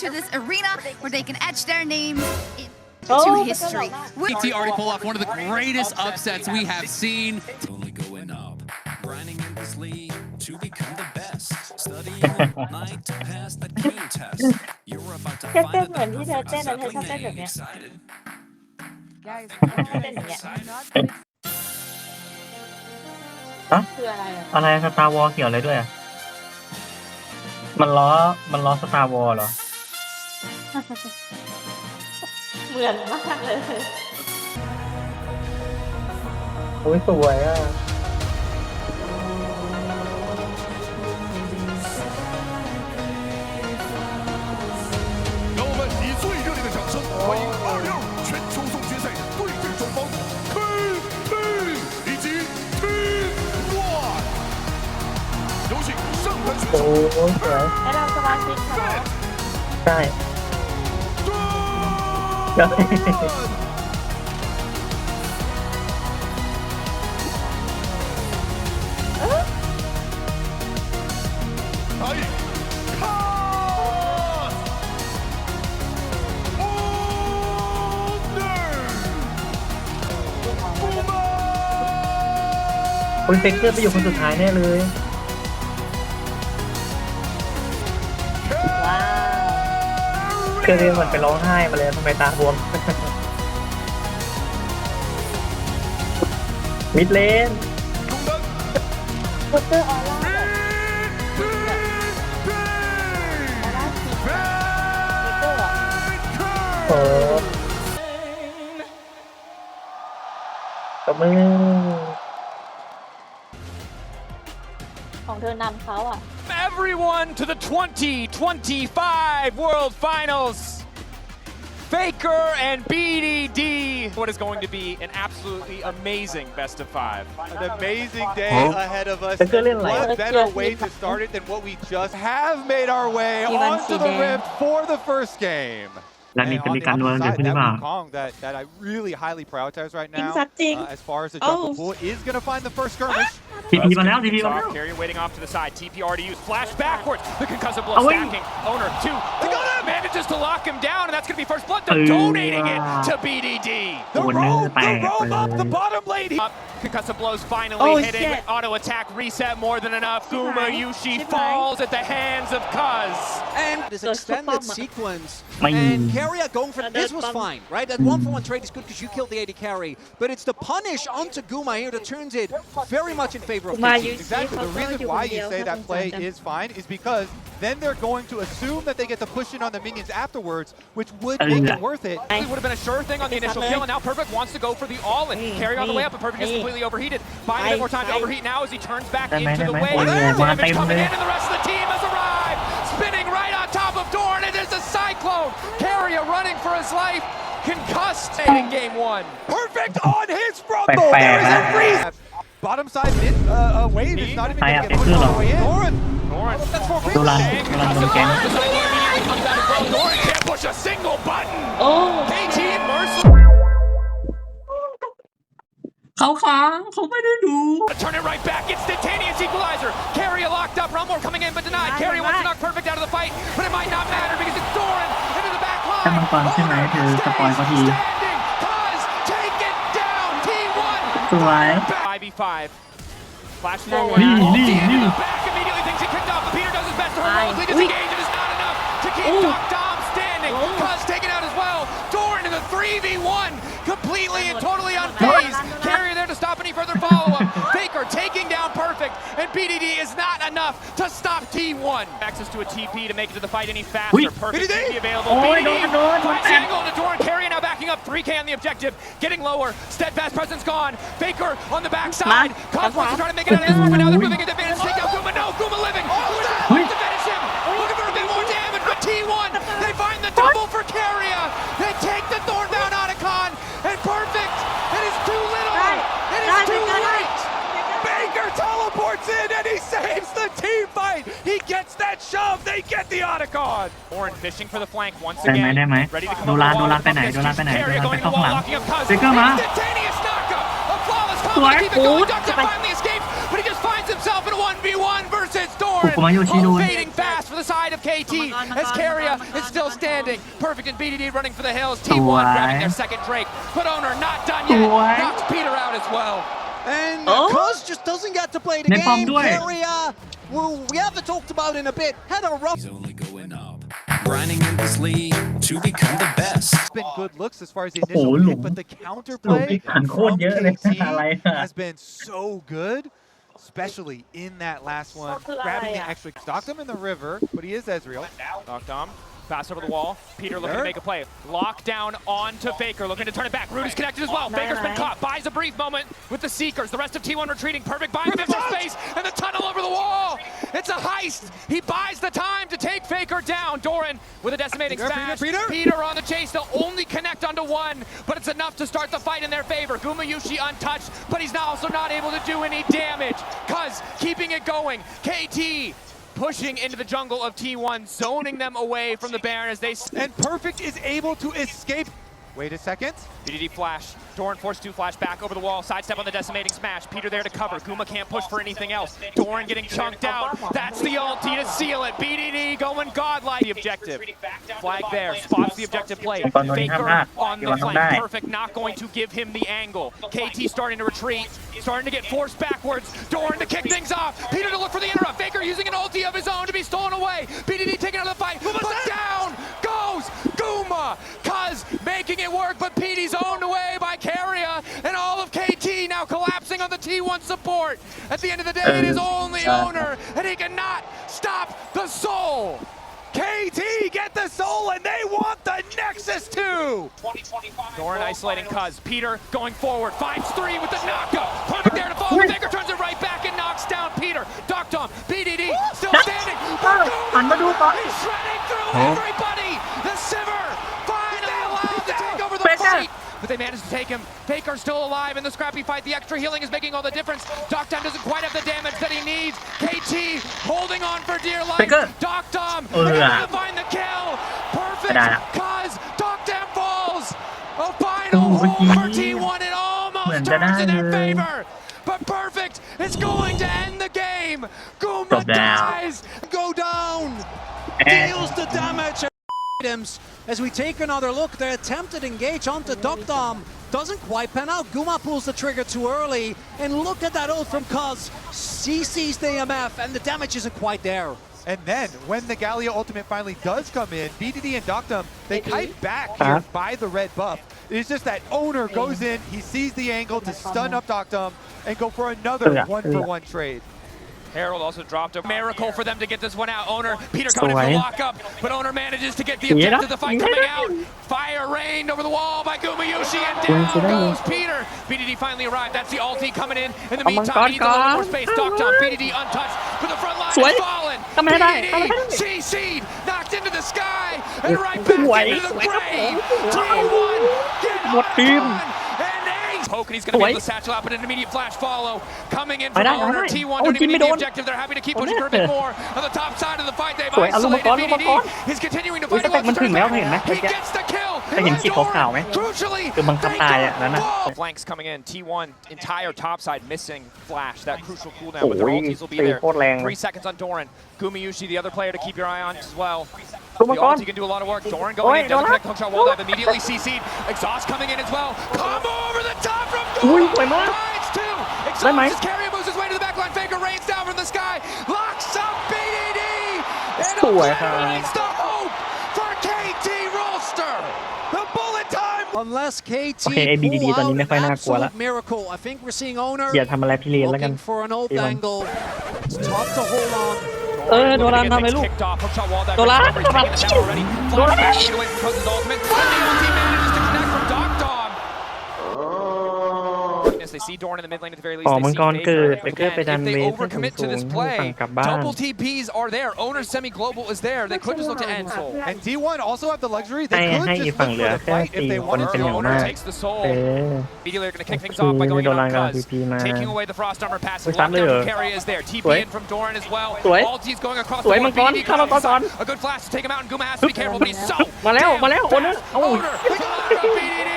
to this arena where they can etch their names into history. TT already pulled off one of the greatest upsets we have seen. Only going up, grinding in this league to become the best. Studying all night to pass that green test. You're about to เต้น find เหมือน the ที่เธอ perfect เต้นนะเธอชอบเต้น recipe. แบบเนี้ย Excited. เต้นอย่างเงี้ย ฮะ คืออะไรอ่ะ อะไรสตาร์วอลเกี่ยวอะไรด้วยอ่ะมันล้อสตาร์วอลเหรอ เหมือนมากเลย โอ้ยสวยอ่ะ让我们以最热烈的掌声欢迎22全球总决赛对阵双方 KP 以及 T1。有请上台选 โอ้ 手 ยสวย แล้วเราสมาชิกเขา ใช่ 来看คุณเฟกเกอร์ไปอยู่คนสุดท้ายแน่เลย ว้าว เคยเรียนเหมือนไปร้องไห้มาเลยทำไมตาบวม มิดเลน โปสเตอร์ออร่าแบบออร่าสีโปสเตอร์อ่ะ โอ้ตบมือ ของเธอนำเขาอ่ะ Everyone to the 2025 World Finals. Faker and BDD. What is going to be an absolutely amazing best of 5. An amazing day ahead of us. เฟกเกอร์เล่นอะไร What better way to start it than what we just have made our way onto the Rift for the first game. แล้วมีเป็นการดวลเกิดขึ้นหรือเปล่า that Wukong that I really highly prioritize right จริง now. สัตว์จริง As far as the jungle pool is going to find the first skirmish. ทีพีมาแล้วทีพีมาแล้ว Carrier waiting off to the side. TP already used. Flash backwards. The concussive blow Oh, wait. stacking. Owner 2. Manages to lock him down, and that's going to be first blood. They're donating it to BDD. The Oh, roam, no, the roam up the bad. bottom lane. Concussive blows finally Oh, hitting. shit. Auto attack reset more than enough. Guma Yushi Shit, falls at the hands of Cuz. And this So extended super sequence, My- and Carrier going for this was Bum. fine, right? That 1-for-1 trade is good because you killed the AD carry, but it's the punish onto Guma here that turns it very much in favor of Guma KT. Yushi. Exactly. The reason why you say that play is fine is because then they're going to assume that they get to push in on the minions afterwards, which would make it worth it. It would have been a sure thing on the initial kill, and now Perfect wants to go for the all-in. Carry on the way up, but Perfect is completely overheated. Buying a bit more time to overheat now as he turns back into the wave. Damage coming in, and the rest of the team has arrived. Spinning right on top of Dorn, it is a cyclone. Carrier running for his life. Concussed in game 1. Perfect on his rumble. Bang, There is a bang. freeze. Bottom side mid wave is not even going to get pushed all the way in. Doran. That's for ดูรันดูรันโดนแกง Doran can't push a single button. โอ้ KT Mercy. เขาค้างเขาไม่ได้ดู Turn it right back. Instantaneous equalizer. Carrier locked up. Rumble coming in but denied. Carrier wants to knock Perfect out of the fight, but it might not matter because it's Doran into the back line. แต่มังกรใช่ไหมเธอสปอยเขาที Standing. Cuz take it down. T1. สวย 5v5. Flash forward. Nee, Ulti nee, into nee. the back. Immediately things get kicked off. But Peter does his best to heroically Ui. disengage. It is not enough to keep Ooh. Doc Dom standing. Cuz taken out as well. Doran in the 3v1. Completely and totally unfazed. Carrier there to stop any further follow-up. Faker taking down Perfect. And BDD is not enough to stop T1. Access to a TP to make it to the fight any faster. Ui. Perfect BDD. TP available. Oh, BDD no. flash angle into Doran. Carrier now backing up. 3K on the objective. Getting lower. Steadfast presence gone. Faker on the backside. Cuz wants to try to make it out of this one, but now they're moving into advantage. Take out Guma. No, Guma living. Who's to finish him? Looking for a bit more damage, but T1, they find the double for Carrier. They take the Thornbound Otacon, and Perfect. It is too little. It is too late. Baker teleports in and he saves the team fight. He gets that shove. They get the Otacon. Orin fishing for the flank once ได้ไหม again. ได้ไหม Ready to come ดู up รัน the ดู wall รัน to ไปไหน focus. ดูรันไปไหนดู Carrier รันไป going to เข้า the ข้างห wall, ลัง locking up Cuz. เฟกเกอร์มา Instantaneous knockup. A flawless combo Sure. to keep it going. Good. Ducks finally escapes, but he just finds himself in a 1v1. 1v1 versus โอ้ Doran. โหมาโยชิโดน Fading fast for the side of KT as Carrier is still standing. Perfect and BDD running for the hills. T1 grabbing their second Drake. But Owner not done yet. Knocks Peter out as well. And Cuz just doesn't get to play the game. Carrier, we haven't talked about in a bit, had a rough. He's only going up. Grinding in this league to become the best. It's been good looks as far as the initial pick, but the counterplay from KT has been so good, especially in that last one. Grabbing the extra. Stocked him in the river, but he is Ezreal. Knocked on. Pass over the wall. Peter looking to make a play. Lockdown onto Faker, looking to turn it back. Root is connected as well. Faker's been caught. Buys a brief moment with the Seekers. The rest of T1 retreating. Perfect buying a bit more space, and the tunnel over the wall. It's a heist. He buys the time to take Faker down. Doran with a decimating smash. Peter on the chase. They'll only connect onto one, but it's enough to start the fight in their favor. Gumayushi untouched, but he's also not able to do any damage. Cuz keeping it going. KT pushing into the jungle of T1, zoning them away from the Baron as they... And Perfect is able to escape. Wait a second. BDD flash. Doran forced to flash back over the wall. Sidestep on the decimating smash. Peter there to cover. Guma can't push for anything else. Doran getting chunked out. That's the ulti to seal it. BDD going godlike. The objective. Flag there. Spots the objective play. Faker on the flank. Perfect not going to give him the angle. KT starting to retreat. Starting to get forced backwards. Doran to kick things off. Peter to look for the interrupt. Faker using an ulti of his own to be stolen away. BDD taking out of the fight. But down goes Guma. Cuz making it work, but PD's owned away by Carrier, and all of KT now collapsing on the T1 support. At the end of the day, it is only Owner, and he cannot stop the soul. KT get the soul, and they want the Nexus too. Doran isolating Cuz. Peter going forward, finds three with the knockup. Perfect there to fall. Faker turns it right back and knocks down Peter. Doctom, BDD still standing. He's shredding through everybody. The Sivir finally allowed to take over the fight. But they managed to take him. Faker's still alive in the scrappy fight. The extra healing is making all the difference. Doctom doesn't quite have the damage that he needs. KT holding on for dear life. Doctom able to find the kill. Perfect. Cuz Doctom falls. A final hold for T1. It almost turns in their favor. But Perfect is going to end the game. Guma dies. Go down. Deals the damage. As we take another look, the attempted engage onto Doctom doesn't quite pan out. Guma pulls the trigger too early, and look at that ult from Cuz. CC's the MF, and the damage isn't quite there. And then, when the Gallia ultimate finally does come in, BDD and Doctom, they kite back here by the red buff. It's just that Owner goes in, he sees the angle to stun up Doctom, and go for another one-for-one trade. Herald also dropped a miracle for them to get this one out. Owner, Peter coming in for the lockup, but Owner manages to get the objective of the fight coming out. Fire rained over the wall by Gumayushi, and down goes Peter. BDD finally arrived. That's the ulti coming in. In the meantime, he needs a little more space. Doctom, BDD untouched, but the front line is fallen. BDD, CC'd, knocked into the sky, and right back into the grave. T1, get on! Poke, and he's going to be able to satchel out, but an immediate flash follow. Coming in from Owner. T1 don't even need the objective. They're happy to keep pushing for a bit more. On the top side of the fight, they've isolated BDD. He's continuing to fight him. He gets the kill. Crucially, flanks coming in. T1 entire top side missing flash. That crucial cooldown, but their ultis will be there. 3 seconds on Doran. Gumayushi, the other player to keep your eye on as well. The ulti can do a lot of work. Doran going in, doesn't connect hookshot wall dive, immediately CC'd. Exhaust coming in as well. Combo over the top from Guma. Finds two. Exhaust is carrying, moves his way to the backline. Faker rains down from the sky. Locks up BDD. And obliterates the hope for KT roster. The bullet time. Unless KT โอเคไอ้ BDD ตอนนี้ไม่ค่อยน่ากลัวละ miracle, I think we're seeing Owner อย่าทำอะไรพี่เลนแล้วกัน looking for an ult angle. It's tough to hold on. โดนทำอะไรลูกโดนThey see Doran in the mid lane at the very least. อ๋อมังกรเกิดไปเกิดไปดัน If เม they ส overcommit to this ฝั่ play, งกลับบ้าน double TPs are there. Owner semi-global is there. They could just look to end soul. And D1 also have the luxury. They ให้ could อีก just ฝั่ง look เหลื for อ the แค่ fight if 4 they คน wanted เป็นอย่าง to. มาก Takes the soul. เออ Immediately they're going to kick things off by going in on Cuz. Taking away the Frost Armor passive. Lockdown from Carrier is there. TP in from Doran as well. Ulti's going across the board. BDD a good flash to take him out, and Guma has to be careful, but he's so มาแล้วโอเนอร์ Owner with BDD.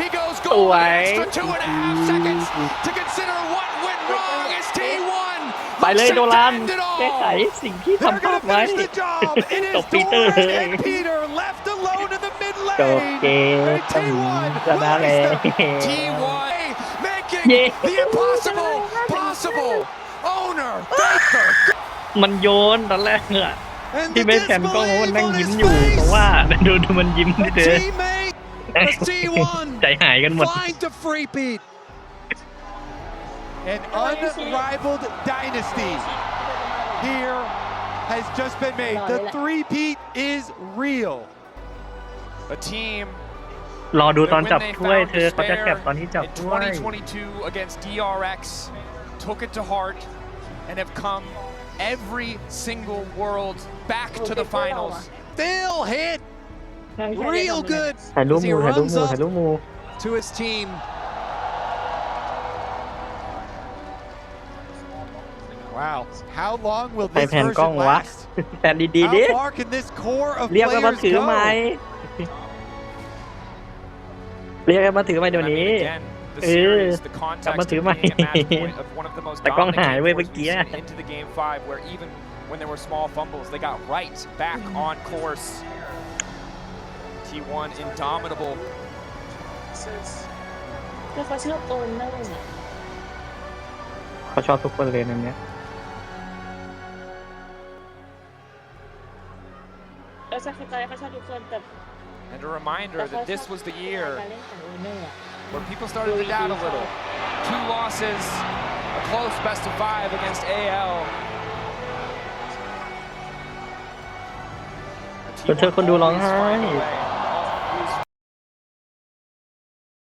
He goes gold extra 2.5 seconds to consider what went wrong as T1 ไปเลยโดรัน Looks to end it all. แก้ไขสิ่งที่ They're ทำพลา gonna ดไว้ finish the job. It จ is บปีเตอร์ Doran เลย and Peter left alone in the mid จบ lane. เกม And T1 ชนะเลย T1 making Yeah. the impossible possible. Owner Baker. มันโยนตอนแรกเหอะ And ที่ the ไม่แผ่นกล้องมัน disbelief นั่ง on ยิ้ม his อยู่เพราะ face. ว่าดูมันยิ้ม A ที่เธอ teammate as T1 ใจหายกันหมด flying to free Pete. An unrivaled dynasty here has just been made. The three-peat is real. A team รอดูตอน that จับ when they ถ้วย found เธอเขาจะแคป despair ตอนที่จับ in ถ้วย 2022 against DRX took it to heart and have come every single world back to the finals. Still hit ใช่ใช่ real good ถ่ายรูป as มู he ถ่ายรูป runs มู up ถ่ายรูปมู to his team. Wow. How long will ใคร this แผ่นกล้อง version วะ last? แผ่นดีๆดิ How far can this core of เรียกมันมา players ถือไหม go? เรียกมันมาถือไหมเดี๋ยว I นี้ mean, again, the เออ series, the กลับ context มา of ถือ being ไหม a match point of one of the most แต่กล้อง dominant หาย game เว้ย fours เมื่อ we've กี้ seen into the game 5, where even when there were small fumbles, they got right back on course. T1 indomitable. คือเขาชื่อโอนเนอร์อะ เขาชอบทุกคนเลยในเนี้ย แล้วจะเข้าใจเขาชอบทุกคนแต่ And a reminder that this was the year การเล่นของโอนเนอร์อะ where people started to doubt a little. 2 losses, a close best of 5 against AL. เธอคนดูร้องไห้ T1 always find a way.